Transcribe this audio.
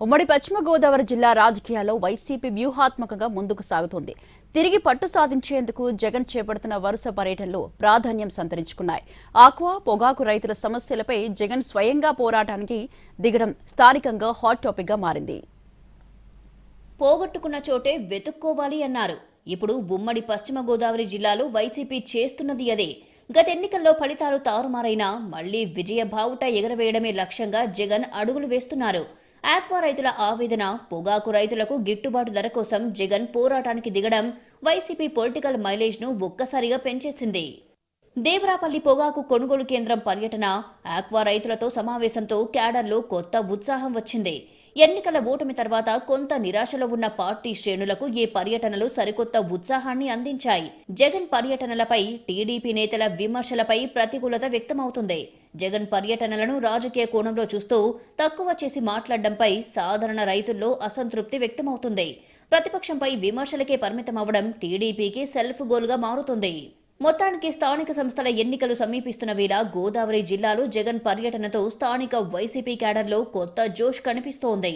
ఉమ్మడి పశ్చిమ గోదావరి జిల్లా రాజకీయాల్లో వైసీపీ వ్యూహాత్మకంగా ముందుకు సాగుతోంది. తిరిగి పట్టు సాధించేందుకు జగన్ చేపడుతున్న వరుస పర్యటనలు ప్రాధాన్యం సంతరించుకున్నాయి. ఆక్వా, పొగాకు రైతుల సమస్యలపై జగన్ స్వయంగా పోరాటానికి దిగడం స్థానికంగా హాట్ టాపిక్ గా మారింది. పోగొట్టుకున్న చోటే వెతుక్కోవాలి అన్నారు. ఇప్పుడు ఉమ్మడి పశ్చిమ గోదావరి జిల్లాలో వైసీపీ చేస్తున్నది అదే. గత ఎన్నికల్లో ఫలితాలు తారుమారైనా మళ్లీ విజయ బావుట ఎగరవేయడమే లక్ష్యంగా జగన్ అడుగులు వేస్తున్నారు. ఆక్వా రైతుల ఆవేదన, పొగాకు రైతులకు గిట్టుబాటు ధర కోసం జగన్ పోరాటానికి దిగడం వైసీపీ పొలిటికల్ మైలేజ్ ను ఒక్కసారిగా పెంచేసింది. దేవరాపల్లి పొగాకు కొనుగోలు కేంద్రం పర్యటన, ఆక్వా రైతులతో సమావేశంతో క్యాడర్లో కొత్త ఉత్సాహం వచ్చింది. ఎన్నికల ఓటమి తర్వాత కొంత నిరాశలో ఉన్న పార్టీ శ్రేణులకు ఈ పర్యటనలు సరికొత్త ఉత్సాహాన్ని అందించాయి. జగన్ పర్యటనలపై టీడీపీ నేతల విమర్శలపై ప్రతికూలత వ్యక్తమవుతుంది. జగన్ పర్యటనలను రాజకీయ కోణంలో చూస్తూ తక్కువ చేసి మాట్లాడడంపై సాధారణ రైతుల్లో అసంతృప్తి వ్యక్తమవుతుంది. ప్రతిపక్షంపై విమర్శలకే పరిమితమవడం టీడీపీకి సెల్ఫ్ గోల్గా మారుతుంది. మొత్తానికి స్థానిక సంస్థల ఎన్నికలు సమీపిస్తున్న వేళ గోదావరి జిల్లాలో జగన్ పర్యటనతో స్థానిక వైసీపీ క్యాడర్లో కొత్త జోష్ కనిపిస్తోంది.